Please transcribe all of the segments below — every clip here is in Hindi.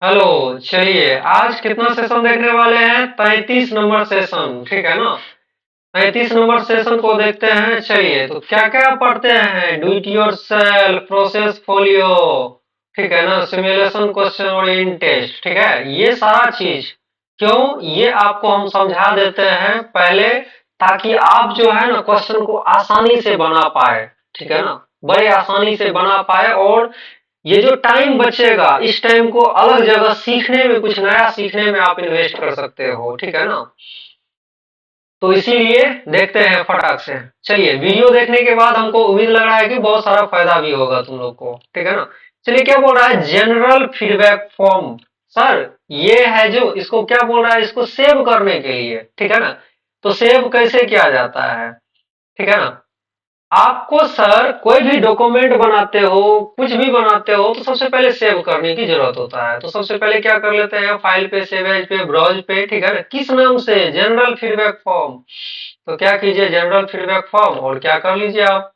हेलो। चलिए आज कितना सेशन देखने वाले हैं? 33 नंबर सेशन, ठीक है ना? 33 नंबर सेशन को देखते हैं। चलिए तो क्या क्या पढ़ते हैं? Do it your self, process folio, ठीक है ना, सिमुलेशन क्वेश्चन ओरिएंटेड टेस्ट, ठीक है, ये सारा चीज क्यों ये आपको हम समझा देते हैं पहले, ताकि आप जो है ना क्वेश्चन को आसानी से बना पाए, ठीक है ना, बड़े आसानी से बना पाए। और ये जो टाइम बचेगा इस टाइम को अलग जगह सीखने में, कुछ नया सीखने में आप इन्वेस्ट कर सकते हो, ठीक है ना। तो इसीलिए देखते हैं फटाक से। चलिए वीडियो देखने के बाद हमको उम्मीद लग रहा है कि बहुत सारा फायदा भी होगा तुम लोग को, ठीक है ना। चलिए क्या बोल रहा है? General feedback form. सर ये है जो, इसको क्या बोल रहा है? इसको सेव करने के लिए, ठीक है ना। तो सेव कैसे किया जाता है, ठीक है ना। आपको सर कोई भी डॉक्यूमेंट बनाते हो, कुछ भी बनाते हो, तो सबसे पहले सेव करने की जरूरत होता है। तो सबसे पहले क्या कर लेते हैं? फाइल पे, सेव एज पे, ब्राउज पे, ठीक है ना। किस नाम से? General feedback form. तो क्या कीजिए, जनरल फीडबैक फॉर्म, और क्या कर लीजिए आप?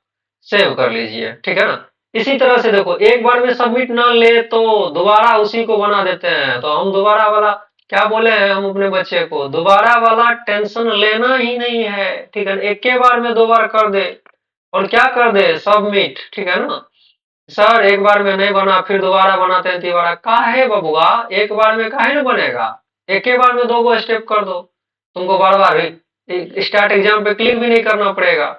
सेव कर लीजिए, ठीक है ना। इसी तरह से देखो, एक बार में सबमिट ना ले तो दोबारा उसी को बना देते हैं। तो हम दोबारा वाला क्या बोले हैं हम अपने बच्चे को? दोबारा वाला टेंशन लेना ही नहीं है, ठीक है। एक के बार में दो बार कर दे और क्या कर दे? सबमिट, ठीक है ना। सर एक बार में नहीं बना, फिर दोबारा बनाते हैं तिबारा, काहे बबुआ? एक बार में काहे ना बनेगा? एक के बार में दो गो स्टेप कर दो, तुमको बार बार स्टार्ट एग्जाम पे क्लिक भी नहीं करना पड़ेगा।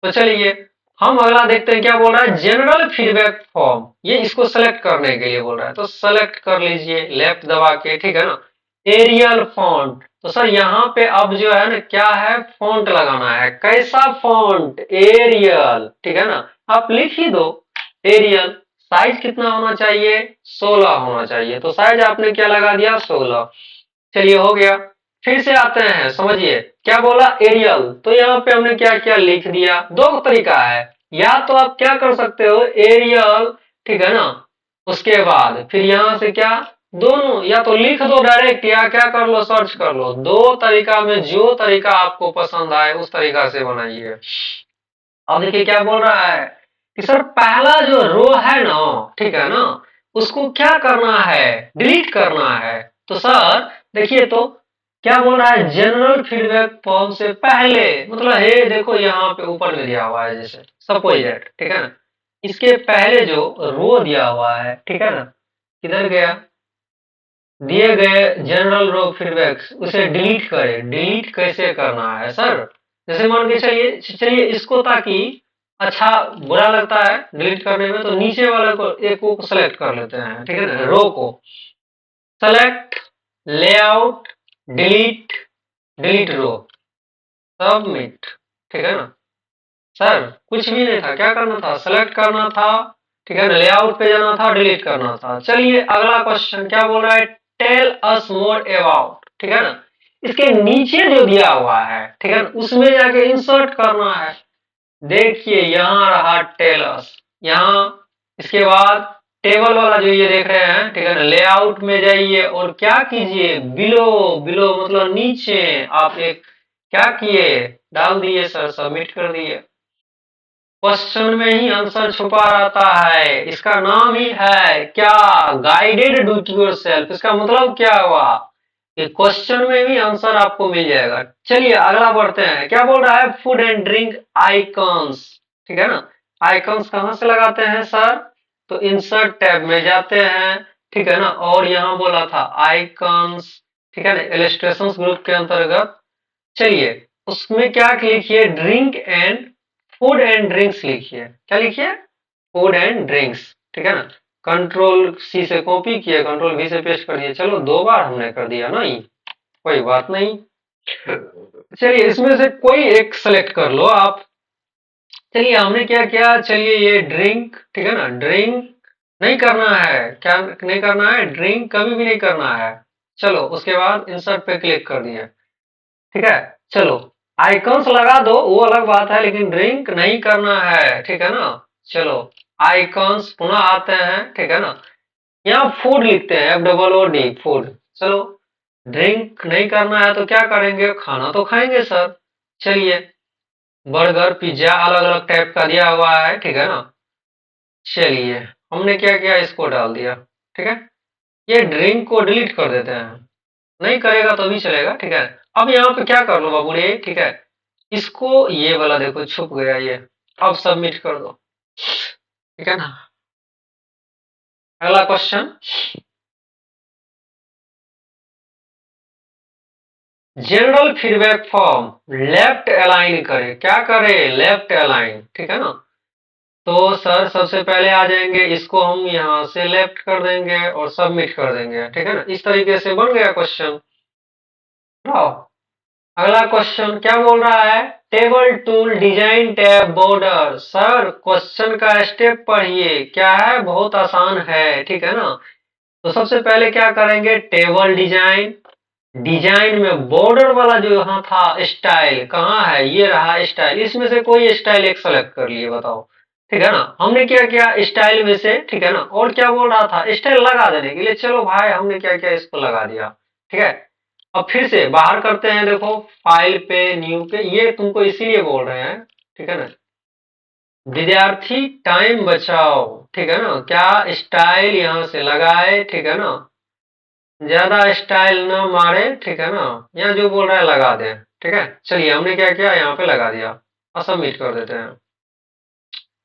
तो चलिए हम अगला देखते हैं क्या बोल रहा है। जनरल फीडबैक फॉर्म, ये इसको सेलेक्ट करने के लिए बोल रहा है। तो सेलेक्ट कर लीजिए लेफ्ट दबा के, ठीक है ना। एरियल फॉन्ट, तो सर यहाँ पे अब जो है ना क्या है, फॉन्ट लगाना है। कैसा फॉन्ट? एरियल, ठीक है ना। आप लिख ही दो एरियल। साइज कितना होना चाहिए? 16 होना चाहिए। तो साइज आपने क्या लगा दिया? 16। चलिए हो गया। फिर से आते हैं, समझिए क्या बोला? एरियल। तो यहाँ पे हमने क्या क्या लिख दिया। दो तरीका है, या तो आप क्या कर सकते हो, एरियल, ठीक है ना, उसके बाद फिर यहाँ से क्या, दोनों, या तो लिख दो डायरेक्ट, या क्या कर लो, सर्च कर लो। दो तरीका में जो तरीका आपको पसंद आए उस तरीका से बनाइए। अब देखिए क्या बोल रहा है कि सर पहला जो रो है ना, ठीक है ना, उसको क्या करना है? डिलीट करना है। तो सर देखिए तो क्या बोल रहा है, जनरल फीडबैक फॉर्म से पहले, मतलब हे देखो यहाँ पे ऊपर में दिया हुआ है जैसे सपोज दैट, ठीक है ना, इसके पहले जो रो दिया हुआ है, ठीक है ना, किधर गया? दिए गए जनरल रो फीडबैक, उसे डिलीट करें। डिलीट कैसे करना है सर? जैसे मान के चलिए, चलिए इसको, ताकि अच्छा बुरा लगता है डिलीट करने में, तो नीचे वाले को एक को सेलेक्ट कर लेते हैं, ठीक है ना, रो को सेलेक्ट, लेआउट, डिलीट, डिलीट रो, सबमिट, ठीक है ना। सर कुछ भी नहीं था, क्या करना था? सेलेक्ट करना था, ठीक है ना, लेआउट पे जाना था, डिलीट करना था। चलिए अगला क्वेश्चन क्या बोल रहा है? टेल अस मोर अबाउट, ठीक है ना। इसके नीचे जो दिया हुआ है, ठीक है ना, उसमें जाके इंसर्ट करना है। देखिए यहाँ रहा टेल अस, यहाँ, इसके बाद टेबल वाला जो ये देख रहे हैं, ठीक है ना, लेआउट में जाइए और क्या कीजिए, बिलो, बिलो मतलब नीचे, आप एक क्या किए, डाल दिए सर, सबमिट कर दिए। क्वेश्चन में ही आंसर छुपा रहता है, इसका नाम ही है क्या? Guided do it yourself. इसका मतलब क्या हुआ कि क्वेश्चन में भी आंसर आपको मिल जाएगा। चलिए अगला बढ़ते हैं, क्या बोल रहा है? फूड एंड ड्रिंक आइकॉन्स, ठीक है ना। आइकॉन्स कहाँ से लगाते हैं सर? तो इंसर्ट टैब में जाते हैं, ठीक है ना, और यहाँ बोला था आइकॉन्स, ठीक है ना, इलस्ट्रेशंस ग्रुप के अंतर्गत। चलिए उसमें क्या लिखिए, drink and, food and drinks लिखिए। क्या लिखिए? फूड एंड ड्रिंक्स, ठीक है ना। कंट्रोल सी से कॉपी किए, कंट्रोल वी से पेस्ट कर दिए। चलो दो बार हमने कर दिया ना, ये कोई बात नहीं। चलिए इसमें से कोई एक सेलेक्ट कर लो आप। चलिए हमने क्या किया, चलिए ये ड्रिंक, ठीक है ना, ड्रिंक नहीं करना है। क्या नहीं करना है? ड्रिंक कभी भी नहीं करना है। चलो उसके बाद इंसर्ट पे क्लिक कर दिया, ठीक है। चलो आइकॉन्स लगा दो वो अलग बात है, लेकिन ड्रिंक नहीं करना है, ठीक है ना। चलो आइकॉन्स पुनः आते हैं, ठीक है ना। यहाँ फूड लिखते हैं, FOOD, फूड। चलो ड्रिंक नहीं करना है तो क्या करेंगे? खाना तो खाएंगे सर। चलिए बर्गर, पिज्जा अलग अलग टाइप का दिया हुआ है, ठीक है ना। चलिए हमने क्या किया, इसको डाल दिया, ठीक है। ये ड्रिंक को डिलीट कर देते हैं, नहीं करेगा तो भी चलेगा, ठीक है। अब यहाँ पे क्या कर लो बाबू रे, ठीक है, इसको ये वाला देखो छुप गया ये, अब सबमिट कर दो, ठीक है ना। अगला question, general feedback form left align करे, क्या करे, लेफ्ट अलाइन, ठीक है ना। तो सर सबसे पहले आ जाएंगे, इसको हम यहाँ से लेफ्ट कर देंगे और सबमिट कर देंगे, ठीक है ना। इस तरीके से बन गया क्वेश्चन। अगला क्वेश्चन क्या बोल रहा है, table tool design tab border. Sir question का स्टेप पढ़िए, क्या है, बहुत आसान है, ठीक है ना। तो सबसे पहले क्या करेंगे, टेबल डिजाइन, डिजाइन में बॉर्डर वाला जो यहाँ था स्टाइल कहाँ है, ये रहा स्टाइल, इसमें से कोई स्टाइल एक सेलेक्ट कर लिए, बताओ, ठीक है ना। हमने क्या किया स्टाइल में से, ठीक है ना। और क्या बोल रहा था, स्टाइल लगा देने के लिए, चलो भाई हमने क्या किया, इसको लगा दिया, ठीक है। अब फिर से बाहर करते हैं, देखो फाइल पे न्यू पे, ये तुमको इसीलिए बोल रहे हैं, ठीक है ना, विद्यार्थी टाइम बचाओ, ठीक है ना। क्या स्टाइल यहाँ से लगाए, ठीक है ना, ज्यादा स्टाइल ना मारे, ठीक है ना। यहाँ जो बोल रहा है लगा दे, ठीक है। चलिए हमने क्या किया, यहाँ पे लगा दिया और सबमिट कर देते हैं।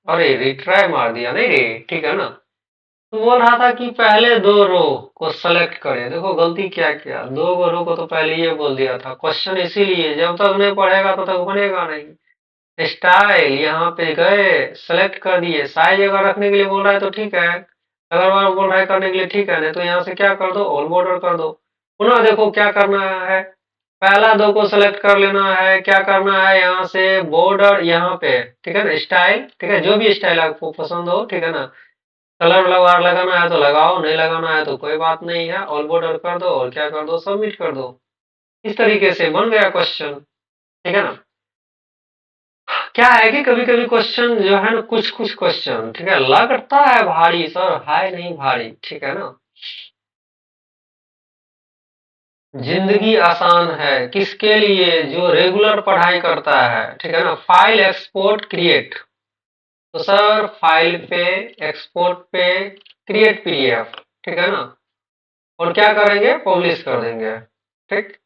अरे रिट्राई मार दिया, नहीं रे, ठीक है ना। तो बोल रहा था कि पहले दो रो को सेलेक्ट करें, देखो गलती क्या किया, दो रो को तो पहले ये बोल दिया था, क्वेश्चन इसीलिए जब तक नहीं पढ़ेगा तब तक बनेगा नहीं। स्टाइल यहाँ पे गए, सेलेक्ट कर दिए, साइज अगर रखने के लिए बोल रहा है तो ठीक है, अगर वहां बोल रहा है करने के लिए ठीक है, नहीं तो यहाँ से क्या कर दो, ऑल बॉर्डर कर दो। पुनः देखो क्या करना है, पहला दो को सेलेक्ट कर लेना है, क्या करना है, यहाँ से बॉर्डर यहाँ पे, ठीक है ना, स्टाइल, ठीक है, जो भी स्टाइल आपको पसंद हो, ठीक है ना। कलर लगार लगाना है तो लगाओ, नहीं लगाना है तो कोई बात नहीं है, ऑल बॉर्डर कर दो और क्या कर दो, सबमिट कर दो। इस तरीके से बन गया क्वेश्चन, ठीक है ना। क्या है कि कभी कभी क्वेश्चन जो है ना, कुछ कुछ क्वेश्चन, ठीक है, लगता है भारी सर, है नहीं भारी, ठीक है ना। जिंदगी आसान है किसके लिए, जो रेगुलर पढ़ाई करता है, ठीक है ना। फाइल एक्सपोर्ट क्रिएट, तो सर फाइल पे, एक्सपोर्ट पे, क्रिएट पीडीएफ, ठीक है ना। और क्या करेंगे, पब्लिश कर देंगे, ठीक।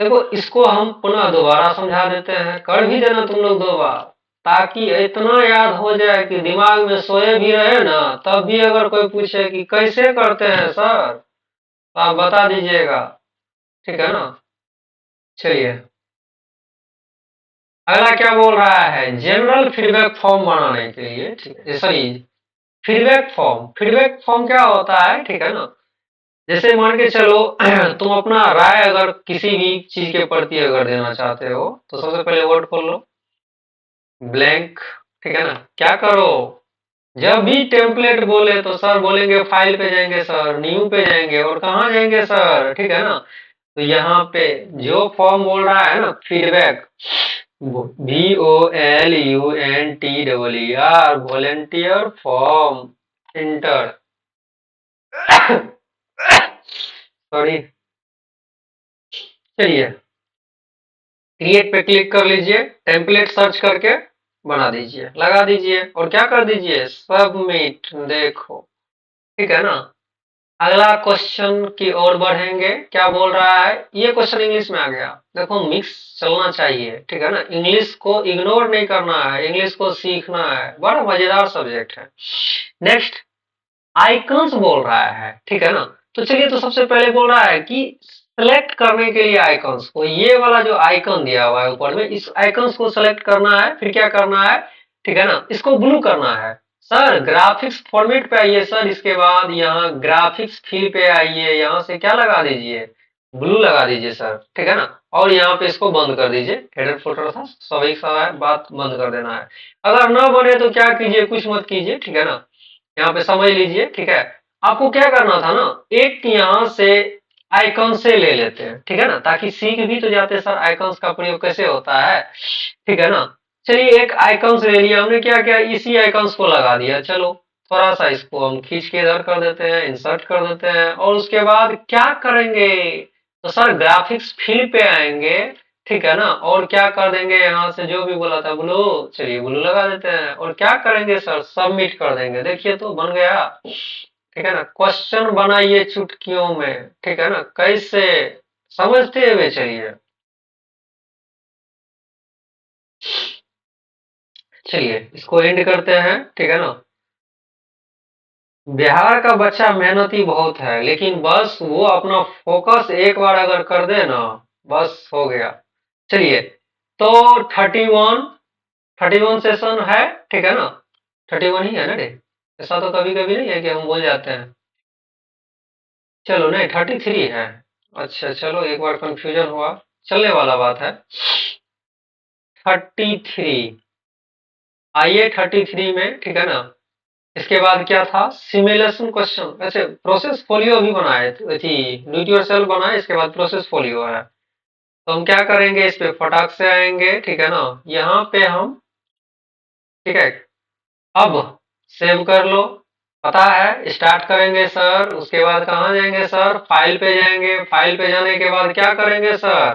देखो इसको हम पुनः दोबारा समझा देते हैं, कर भी देना तुम लोग दो बार, ताकि इतना याद हो जाए कि दिमाग में सोए भी रहे ना, तब भी अगर कोई पूछे कि कैसे करते हैं सर, तो आप बता दीजिएगा, ठीक है ना। चलिए अगला क्या बोल रहा है, जनरल फीडबैक फॉर्म बनाने के लिए, ठीक है, sorry, feedback form, feedback form क्या होता है, ठीक है ना। जैसे मान के चलो तुम अपना राय अगर किसी भी चीज के प्रति अगर देना चाहते हो, तो सबसे पहले वर्ड खोल लो, ब्लैंक, ठीक है ना। क्या करो, जब भी टेम्पलेट बोले तो सर बोलेंगे फाइल पे जाएंगे सर, न्यू पे जाएंगे और कहाँ जाएंगे सर, ठीक है ना। तो यहाँ पे जो फॉर्म बोल रहा है ना, feedback, VOLUNTER, volunteer form, inter, sorry, चलिए क्रिएट पे क्लिक कर लीजिए, टेम्पलेट सर्च करके बना दीजिए, लगा दीजिए और क्या कर दीजिए, सबमिट, देखो, ठीक है ना। अगला क्वेश्चन की ओर बढ़ेंगे, क्या बोल रहा है, ये क्वेश्चन इंग्लिश में आ गया, देखो मिक्स चलना चाहिए, ठीक है ना। इंग्लिश को इग्नोर नहीं करना है, इंग्लिश को सीखना है, बड़ा मजेदार सब्जेक्ट है। नेक्स्ट, आइकन्स बोल रहा है, ठीक है ना। तो चलिए, तो सबसे पहले बोल रहा है कि सेलेक्ट करने के लिए आइकन्स को, ये वाला जो आइकन दिया हुआ है ऊपर में, इस आइकन्स को सेलेक्ट करना है, फिर क्या करना है, ठीक है ना, इसको ब्लू करना है। सर ग्राफिक्स फॉर्मेट पे आइए सर, इसके बाद यहाँ ग्राफिक्स फिल पे आइए, यहाँ से क्या लगा दीजिए, ब्लू लगा दीजिए सर, ठीक है ना। और यहाँ पे इसको बंद कर दीजिए, हेडर फोल्डर था सभी सा बात बंद कर देना है। अगर ना बने तो क्या कीजिए, कुछ मत कीजिए, ठीक है ना। यहाँ पे समझ लीजिए, ठीक है। आपको क्या करना था ना, एक यहाँ से आइकन से ले लेते हैं, ठीक है ना, ताकि सीख भी तो जाते सर आइकन्स का प्रयोग कैसे होता है, ठीक है ना। चलिए एक आइकन से ले लिया हमने, क्या क्या इसी आइकन्स को लगा दिया, चलो थोड़ा सा इसको हम खींच के इधर कर देते हैं, इंसर्ट कर देते हैं, और उसके बाद क्या करेंगे, तो सर ग्राफिक्स फिल पे आएंगे, ठीक है ना। और क्या कर देंगे, यहाँ से जो भी बोला था ब्लू, चलिए ब्लू लगा देते हैं और क्या करेंगे सर, सबमिट कर देंगे, देखिए तो बन गया, ठीक है ना, क्वेश्चन बनाइए चुटकियों में, ठीक है ना, कैसे समझते हुए चलिए। चलिए इसको एंड करते हैं, ठीक है ना। बिहार का बच्चा मेहनती बहुत है, लेकिन बस वो अपना फोकस एक बार अगर कर दे ना, बस हो गया। चलिए, तो 31 सेशन है, ठीक है ना। 31 ही है ना रे, ऐसा तो कभी कभी नहीं है कि हम भूल जाते हैं। चलो नहीं, 33 है। अच्छा चलो, एक बार कंफ्यूजन हुआ, चलने वाला बात है। 33, आइए 33 में, ठीक है ना। इसके बाद क्या था, सिमुलेशन क्वेश्चन, वैसे प्रोसेस फोलियो भी बनाए थे, डू इट योरसेल्फ बनाए, इसके बाद प्रोसेस फोलियो है। तो हम क्या करेंगे, इस पे फटाक से आएंगे, ठीक है ना। यहाँ पे हम, ठीक है, अब सेव कर लो, पता है, स्टार्ट करेंगे सर, उसके बाद कहाँ जाएंगे सर, फाइल पे जाएंगे, फाइल पे जाने के बाद क्या करेंगे सर,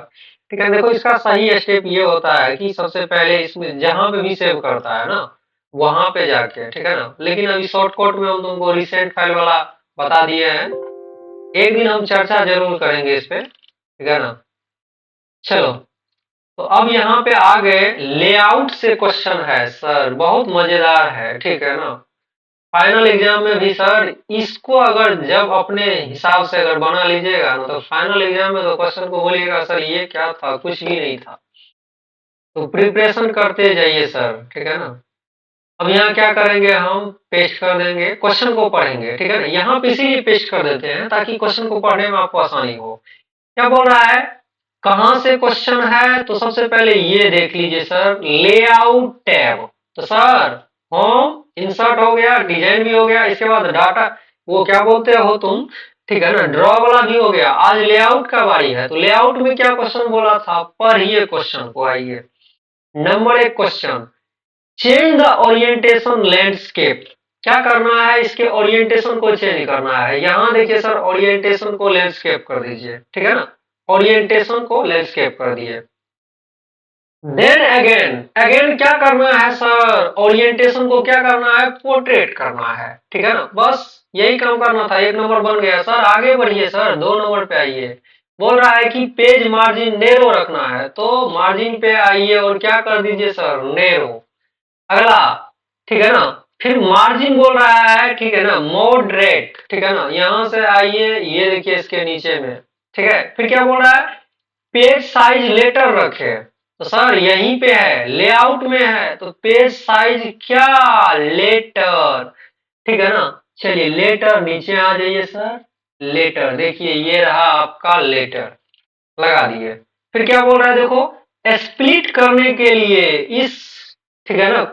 ठीक है। देखो इसका सही स्टेप ये होता है कि सबसे पहले इसमें जहां पे भी सेव करता है ना, वहां पे जाके, ठीक है ना। लेकिन अभी शॉर्टकट में हम तुमको रिसेंट फाइल वाला बता दिए हैं, एक दिन हम चर्चा जरूर करेंगे इस पे, ठीक है ना। चलो, तो अब यहाँ पे आ गए, लेआउट से क्वेश्चन है सर, बहुत मजेदार है, ठीक है ना। फाइनल एग्जाम में भी सर इसको अगर जब अपने हिसाब से अगर बना लीजिएगा ना, तो फाइनल एग्जाम में तो क्वेश्चन को बोलिएगा सर ये क्या था, कुछ भी नहीं था। तो प्रिपरेशन करते जाइए सर, ठीक है ना। अब यहाँ क्या करेंगे, हम पेस्ट कर देंगे, क्वेश्चन को पढ़ेंगे, ठीक है ना। यहाँ पे इसीलिए पेस्ट कर देते हैं ताकि क्वेश्चन को पढ़ने में आपको आसानी हो। क्या बोल रहा है, कहां से क्वेश्चन है, तो सबसे पहले ये देख लीजिए सर, लेआउट टैब। तो सर होम इंसर्ट हो गया, डिजाइन भी हो गया, इसके बाद डाटा, वो क्या बोलते हो तुम, ठीक है ना, ड्रॉ वाला भी हो गया। आज लेआउट का बारी है, तो लेआउट में क्या क्वेश्चन बोला था, पढ़िए क्वेश्चन को, आइए। Number 1 question, change the orientation landscape. क्या करना है, इसके ओरिएंटेशन को चेंज करना है। यहां देखिए सर, ओरिएंटेशन को लैंडस्केप कर दीजिए, ठीक है ना। ओरिएंटेशन को लैंडस्केप कर दिए। देन अगेन, अगेन क्या करना है सर, ओरिएंटेशन को क्या करना है, पोर्ट्रेट करना है, ठीक है ना। बस यही काम करना था, 1 नंबर बन गया सर। आगे बढ़िए सर, 2 नंबर पे आइए। बोल रहा है कि पेज मार्जिन नेरो रखना है, तो मार्जिन पे आइए और क्या कर दीजिए सर, नेरो। अगला, ठीक है ना। फिर मार्जिन बोल रहा है, ठीक है ना, मॉडरेट, ठीक है ना। यहां से आइए, ये देखिए इसके नीचे में, ठीक है। फिर क्या बोल रहा है, पेज साइज लेटर रखे, तो सर यहीं पे है, लेआउट में है, तो पेज साइज क्या, लेटर, ठीक है ना। चलिए लेटर, नीचे आ जाइए सर, लेटर देखिए, ये रहा आपका लेटर, लगा दिए। फिर क्या बोल रहा है, देखो स्प्लिट करने के लिए इस, ठीक है ना,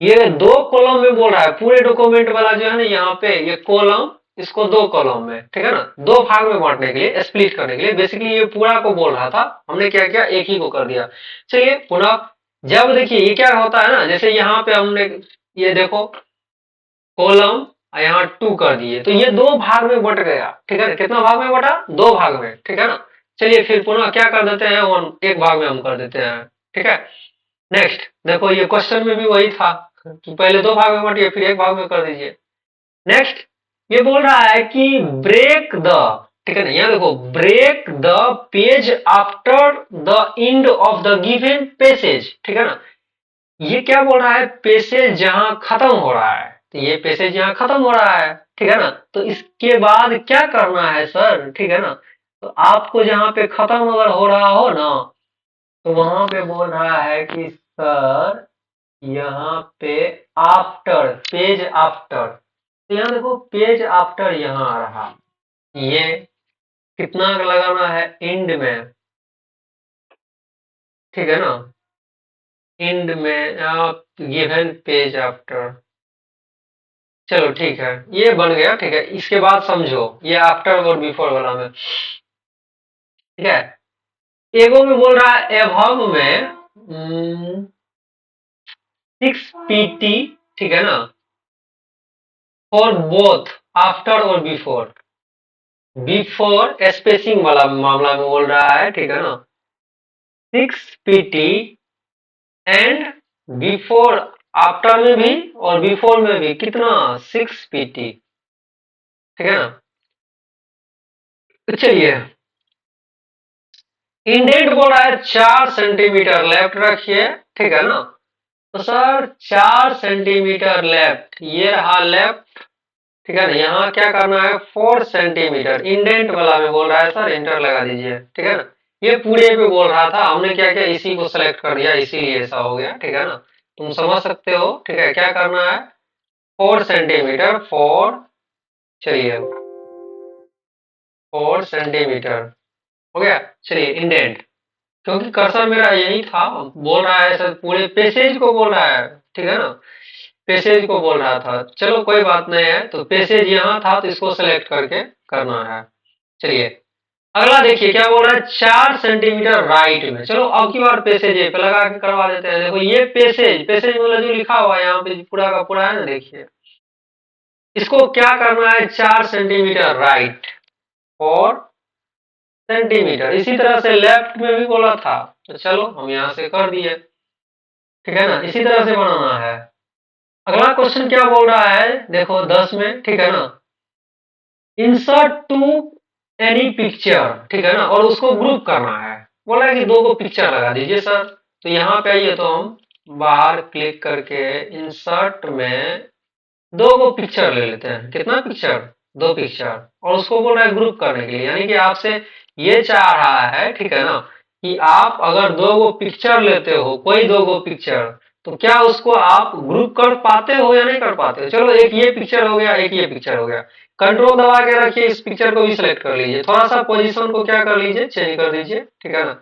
ये 2 कॉलम में बोल रहा है, पूरे डॉक्यूमेंट वाला जो है ना, यहाँ पे ये कॉलम, इसको 2 कॉलम में, ठीक है ना, 2 भाग में बांटने के लिए, स्प्लिट करने के लिए, बेसिकली ये पूरा को बोल रहा था। हमने क्या किया, एक ही को कर दिया। चलिए पुनः, जब देखिए ये क्या होता है ना, जैसे यहाँ पे हमने, ये देखो कॉलम, यहाँ 2 कर दिए, तो ये 2 भाग में बट गया, ठीक है ना। कितना भाग में बटा, 2 भाग में, ठीक है ना। चलिए फिर पुनः क्या कर देते हैं, एक भाग में हम कर देते हैं, ठीक है। नेक्स्ट देखो, ये क्वेश्चन में भी वही था कि पहले 2 भाग में बांटिए, फिर एक भाग में कर दीजिए। नेक्स्ट, ये बोल रहा है कि ब्रेक द, ठीक है ना, यहाँ देखो, break the page after the end of the given passage, ठीक है ना। ये क्या बोल रहा है, पेसेज जहां खत्म हो रहा है, तो ये पेसेज यहाँ खत्म हो रहा है, ठीक है ना। तो इसके बाद क्या करना है सर, ठीक है ना। तो आपको जहां पे खत्म अगर हो रहा हो ना, तो वहां पे बोल रहा है कि सर यहाँ पे आफ्टर, पेज आफ्टर, तो यहाँ देखो पेज आफ्टर यहाँ आ रहा, ये कितना लगाना है, एंड में, ठीक है ना, एंड में आप गिवन पेज आफ्टर। चलो ठीक है, ये बन गया, ठीक है। इसके बाद समझो, ये आफ्टर और बिफोर वाला में, ठीक है। एगो में बोल रहा है एभव में 6 pt, ठीक है ना, फॉर बोथ आफ्टर और बिफोर। बिफोर स्पेसिंग वाला मामला में बोल रहा है, ठीक है ना, 6 pt, एंड बिफोर, आफ्टर में भी और बिफोर में भी कितना, 6 pt, ठीक है ना। तो चलिए, इंडेंट बोल रहा है 4 सेंटीमीटर लेफ्ट रखिए, ठीक है ना। तो सर 4 सेंटीमीटर लेफ्ट, ये रहा लेफ्ट, ठीक है ना। यहाँ क्या करना है, 4 सेंटीमीटर इंडेंट वाला में बोल रहा है सर, इंटर लगा दीजिए, ठीक है ना। ये पूरे पे बोल रहा था, हमने क्या किया, इसी को सेलेक्ट कर दिया, इसीलिए ऐसा हो गया, ठीक है ना। तुम समझ सकते हो, ठीक है। क्या करना है, 4 सेंटीमीटर, 4, चलिए 4 सेंटीमीटर हो गया। चलिए इंडेंट, क्योंकि कर्सर मेरा यही था, बोल रहा है सर पूरे पैसेज को बोल रहा है, ठीक है ना। पैसेज को बोल रहा था, चलो कोई बात नहीं है। तो पैसेज यहाँ था तो इसको सेलेक्ट करके करना है। चलिए अगला देखिए क्या बोल रहा है, 4 सेंटीमीटर राइट में। चलो अब की बार पैसेज पे लगा के करवा देते हैं। देखो ये पैसेज, पैसेज मतलब जो लिखा हुआ है यहाँ पे पूरा का पूरा है ना, देखिए इसको क्या करना है, 4 सेंटीमीटर राइट और सेंटीमीटर। इसी तरह से लेफ्ट में भी बोला था, तो चलो हम यहाँ से कर दिए, ठीक है ना। इसी तरह से बनाना है। अगला क्वेश्चन क्या बोल रहा है, देखो 10 में, ठीक है ना। इंसर्ट टू एनी पिक्चर, ठीक है ना, और उसको ग्रुप करना है। बोला है कि दो को पिक्चर लगा दीजिए सर। तो यहाँ पे आइए, तो हम बाहर क्लिक करके इंसर्ट में दो को पिक्चर ले लेते हैं। कितना पिक्चर, 2 पिक्चर। और उसको बोल रहा है ग्रुप करने के लिए, यानी कि आपसे ये चाह रहा है, ठीक है ना, कि आप अगर दो गो पिक्चर लेते हो, कोई दो गो पिक्चर, तो क्या उसको आप ग्रुप कर पाते हो या नहीं कर पाते हो। चलो एक ये पिक्चर हो गया, एक ये पिक्चर हो गया। कंट्रोल दबा के रखिए, इस पिक्चर को भी सिलेक्ट कर लीजिए, थोड़ा सा पोजीशन को क्या कर लीजिए, चेंज कर दीजिए, ठीक है ना।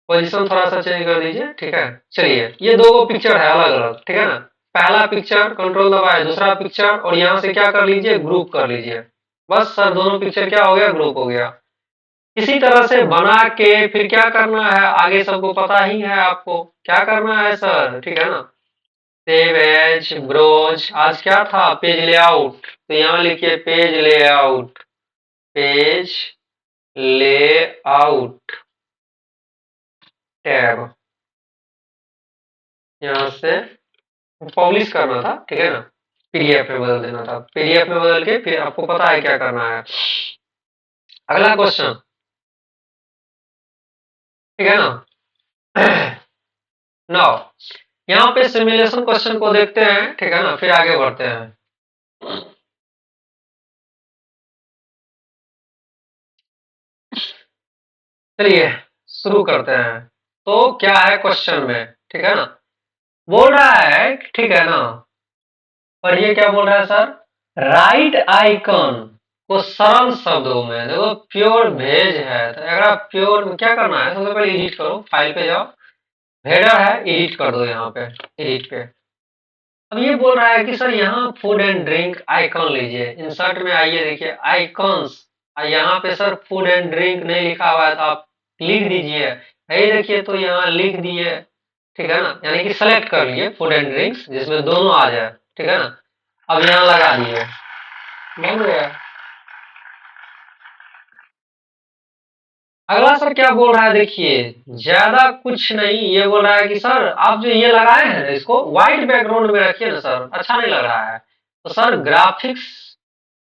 पोजीशन थोड़ा सा चेंज कर दीजिए, ठीक है। चलिए ये दो गो पिक्चर है अलग अलग, ठीक है ना। पहला पिक्चर कंट्रोल दबाए, दूसरा पिक्चर, और यहाँ से क्या कर लीजिए, ग्रुप कर लीजिए। बस सर दोनों पिक्चर क्या हो गया, ग्रुप हो गया। इसी तरह से बना के फिर क्या करना है, आगे सबको पता ही है आपको क्या करना है सर, ठीक है ना। सेव एज, ब्रोज, आज क्या था, पेज लेआउट। तो यहाँ लिखिए page layout, page layout tab, यहाँ से पब्लिश करना था, ठीक है ना। पीडीएफ में बदल देना था, पीडीएफ में बदल के फिर आपको पता है क्या करना है। अगला क्वेश्चन, ठीक है ना। नाउ यहाँ पे सिमुलेशन क्वेश्चन को देखते हैं, ठीक है ना, फिर आगे बढ़ते हैं। चलिए शुरू करते हैं। तो क्या है क्वेश्चन में, ठीक है ना। बोल रहा है, ठीक है ना, और ये क्या बोल रहा है सर, राइट आइकन को सरल शब्दों में, देखो प्योर भेज है, तो अगर आप प्योर में क्या करना है, सबसे पहले एडिट करो, फाइल पे जाओ, हेडर है, एडिट कर दो यहाँ पे, एडिट पे। अब ये बोल रहा है कि सर यहाँ फूड एंड ड्रिंक आइकन लीजिए, इंसर्ट में आइए, देखिए आइकॉन्स, यहाँ पे सर फूड एंड ड्रिंक नहीं लिखा हुआ है, तो आप लिख दीजिए। यही देखिए, तो यहाँ लिख दिए, ठीक है ना, यानी कि सेलेक्ट कर लिए फूड एंड ड्रिंक्स, जिसमें दोनों आ जाए, ठीक है ना। अब यहाँ लगा दिए, बन गया। अगला सर क्या बोल रहा है, देखिए ज्यादा कुछ नहीं, ये बोल रहा है कि सर आप जो ये लगाए हैं ना, इसको व्हाइट बैकग्राउंड में रखिए ना सर, अच्छा नहीं लग रहा है। तो सर ग्राफिक्स,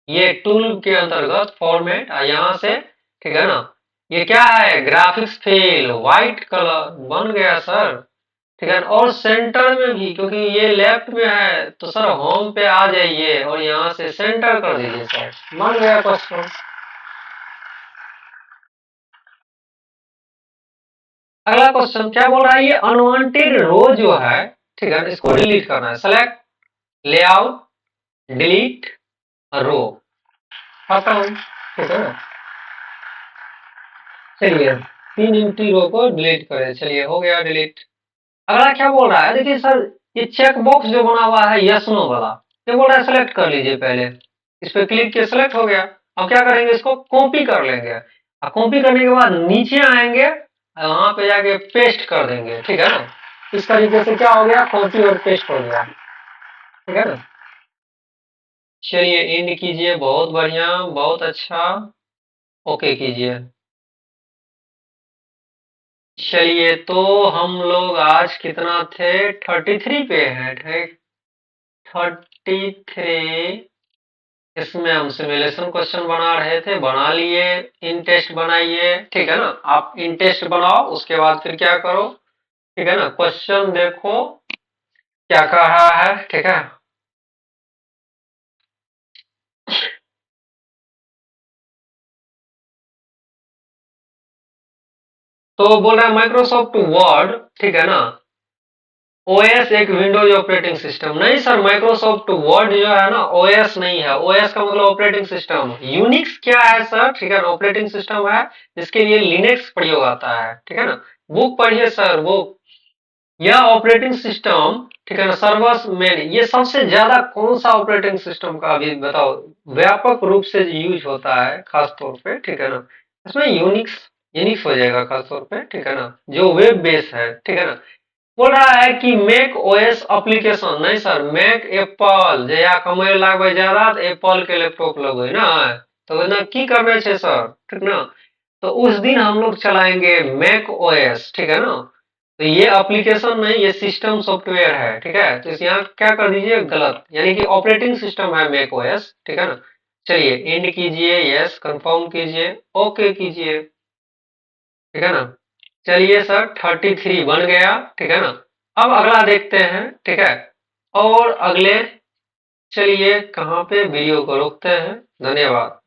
ये टूल के अंतर्गत फॉर्मेट, यहाँ से, ठीक है ना, ये क्या है, ग्राफिक्स फेल, व्हाइट कलर बन गया सर, ठीक है। और सेंटर में भी, क्योंकि ये लेफ्ट में है, तो सर होम पे आ जाइए और यहाँ से सेंटर कर दीजिए सर, बन गया क्वेश्चन। अगला क्वेश्चन क्या बोल रहा है, ये अनवांटेड रो जो है, ठीक है, इसको डिलीट करना है। सेलेक्ट लेआउट, डिलीट रो, खत्म, ठीक है ना। चलिए 3 रो को डिलीट करें, चलिए हो गया डिलीट। अगला क्या बोल रहा है, देखिए सर ये चेक बॉक्स जो बना हुआ है यस नो वाला, ये बोल रहा है सेलेक्ट कर लीजिए पहले। इस पे क्लिक किया, सेलेक्ट हो गया। अब क्या करेंगे, इसको कॉपी कर लेंगे, और कॉपी करने के बाद नीचे आएंगे, वहां पे जाके पेस्ट कर देंगे, ठीक है ना। इस तरीके से क्या हो गया, कॉपी और पेस्ट हो गया, ठीक है ना। चलिए एंड कीजिए, बहुत बढ़िया, बहुत अच्छा, ओके कीजिए। चलिए तो हम लोग आज कितना थे, 33 पे हैं, ठीक, 33, इसमें हम सिमुलेशन क्वेश्चन बना रहे थे, बना लिए। इन टेस्ट बनाइए, ठीक है ना। आप इन टेस्ट बनाओ, उसके बाद फिर क्या करो, ठीक है ना, क्वेश्चन देखो क्या कह रहा है, ठीक है। तो बोल रहा है माइक्रोसॉफ्ट वर्ड, ठीक है ना, ओएस एक विंडोज ऑपरेटिंग सिस्टम नहीं सर, माइक्रोसॉफ्ट वर्ड जो है ना ओएस नहीं है। ओएस का मतलब ऑपरेटिंग सिस्टम। यूनिक्स क्या है सर, ठीक है, ऑपरेटिंग सिस्टम है जिसके लिए लिनक्स प्रयोग आता है, ठीक है ना। बुक पढ़िए सर, बुक। यह ऑपरेटिंग सिस्टम, ठीक है ना, सर्वर्स में ये सबसे ज्यादा कौन सा ऑपरेटिंग सिस्टम का अभी बताओ व्यापक रूप से यूज होता है खास तौर पे, ठीक है ना। इसमें यूनिक्स यूनिक्स हो जाएगा खास तौर पे, ठीक है ना, जो वेब बेस है, ठीक है ना। बोल रहा है कि मैक ओएस एप्लीकेशन नहीं सर, मैक एप्पल जया कमाई लागबे ज्यादा तो एप्पल के लैपटॉप लगो ना, तो ना की करना है सर, ठीक ना। तो उस दिन हम लोग चलाएंगे मैक ओएस, ठीक है ना। तो ये एप्लीकेशन नहीं, ये सिस्टम सॉफ्टवेयर है, ठीक है। तो इस यहाँ क्या कर दीजिए गलत, यानी कि ऑपरेटिंग सिस्टम है मैक ओएस, ठीक है ना। चलिए एंड कीजिए, यस कंफर्म कीजिए, ओके कीजिए, ठीक है ना। चलिए सर 33 बन गया, ठीक है ना। अब अगला देखते हैं, ठीक है। और अगले, चलिए कहाँ पे वीडियो को रोकते हैं। धन्यवाद।